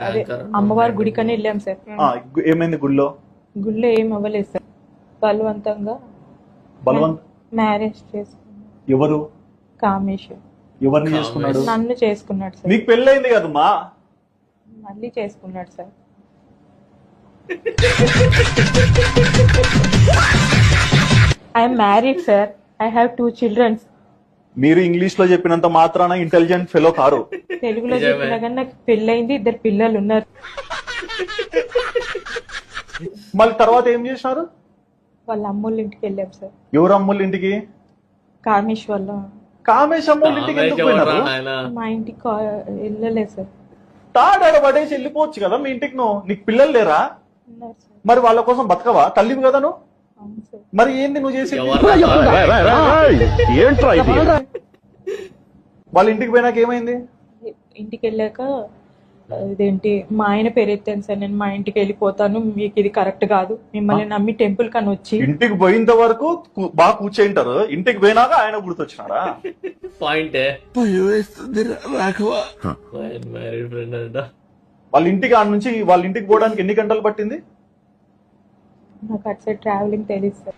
అదే యాంకర్ అమ్మవారి గుడికని వెళ్ళాం సార్. ఏమైంది గుళ్ళో? గుళ్ళో ఏం అవ్వలేదు సార్. బలవంతంగా బలవంత్ మ్యారేజ్ చేసుకున్నాడు. ఎవరు కామేశ్వర్ ఎవరిని చేసుకున్నాడు? నన్ను చేసుకున్నాడు సార్. నీకు పెళ్ళైంది కదమ్మా. మళ్ళీ చేసుకున్నాడు sir. I'm married sir. I have 2 children. మీరు ఇంగ్లీష్ లో చెప్పినంత మాత్రాన ఇంటెలిజెంట్ ఫెలో కారు. తెలుగులో చెప్పినా కానీ నాకు పెళ్ళయింది, 2 పిల్లలు ఉన్నారు. మళ్ళీ తర్వాత ఏం చేసినారు? వాళ్ళ అమ్మోళ్ళ ఇంటికి వెళ్ళాం సార్. ఎవరు అమ్ముళ్ళ ఇంటికి? కామేశ్వర్లో. కామేశ్ అమ్ముళ్ళ ఇంటికి ఎందుకు పోయినారు? మా ఇంటికి వెళ్ళలేదు సార్. తాడాడ పడేసి వెళ్ళిపోవచ్చు కదా మీ ఇంటికి. నీకు పిల్లలు లేరా? ఉన్నారు సార్. మరి వాళ్ళ కోసం బతకవా? తల్లివి కదా నువ్వు. అవును సార్. మరి ఏంది నువ్వు చేసి? వాళ్ళ ఇంటికి పోయినాక ఏమైంది? ఇంటికి వెళ్ళాక ఇదేంటి మా ఆయన పేరు ఎత్తాను సార్. నేను మా ఇంటికి వెళ్ళిపోతాను, మీకు ఇది కరెక్ట్ కాదు, మిమ్మల్ని నమ్మి టెంపుల్ కని వచ్చి. ఇంటికి పోయినంత వరకు బాగా కూర్చేంటారు, ఇంటికి పోయినాక ఆయన గుర్తొచ్చినారా? పాయింటే వాళ్ళ ఇంటికి ఆడ నుంచి వాళ్ళ ఇంటికి పోవడానికి ఎన్ని గంటలు పట్టింది? నాకు అటు సైడ్ ట్రావెలింగ్ తెలియదు సార్.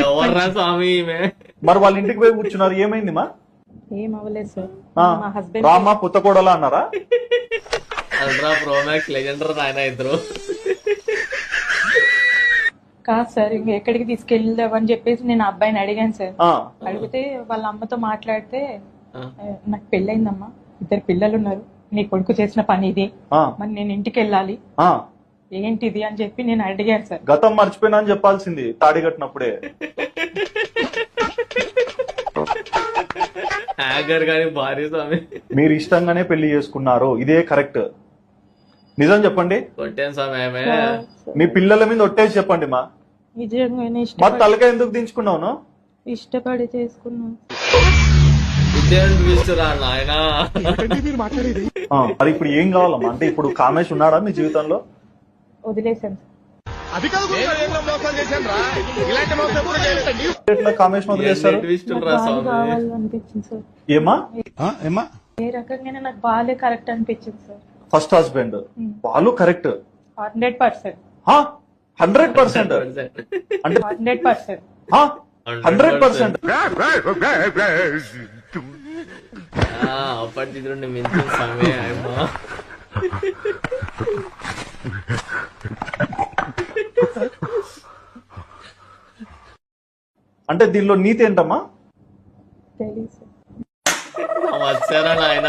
ఎవర్రా స్వామి ఈమె? మరి వాళ్ళ ఇంటికి పోయి కూర్చున్నారు, ఏమైంది మా? ఏం అవ్వలేదు సార్. మా హస్బెండ్ రామా పుత్త కోడలా అన్నారా? అల్ట్రా ప్రోమాక్స్ లెజెండర్ నాయన ఇద్దరు. కాదు సార్, ఇంక ఎక్కడికి తీసుకెళ్దామని చెప్పేసి నేను ఆ అబ్బాయిని అడిగాను సార్. అడిగితే వాళ్ళ అమ్మతో మాట్లాడితే నాకు పెళ్ళయిందమ్మా, 2 పిల్లలు ఉన్నారు, నీ కొడుకు చేసిన పని ఇది, మరి నేను ఇంటికి వెళ్ళాలి, ఏంటిది అని చెప్పి నేను అడిగాను సార్. గతం మర్చిపోయినా అని చెప్పాల్సింది తాడి కట్టినప్పుడే. హ్యాకర్ గాని భారీ స్వామి. మీరు ఇష్టంగానే పెళ్లి చేసుకున్నారు, ఇదే కరెక్ట్. నిజం చెప్పండి. కొట్టాను స్వామి ఆమె. మీ పిల్లల మీద ఒట్టేసి చెప్పండి మా. నిజంగానే మరి తలకాయ ఎందుకు దించుకున్నావు? ఇష్టపడి చేసుకున్నాను. నాయనా మరి ఇప్పుడు ఏం కావాలమ్మా? అంటే ఇప్పుడు కామేష్ ఉన్నాడా మీ జీవితంలో? వదిలేసాను సార్. ఎట్లా కామేష్ వదిలేస్తారు? కావాలనిపించింది సార్. ఏమా? ఏ రకంగానే నాకు బాలే కరెక్ట్ అనిపించింది సార్. ఫస్ట్ హస్బెండ్ వాళ్ళు కరెక్ట్ 100%. 100% అంటే 100%. 100%. అప్పటి నుండి మించిన స్వామి అమ్మా. అంటే దీనిలో నీతి ఏంటమ్మా? తెలియదు సార్. వచ్చారా నాయన?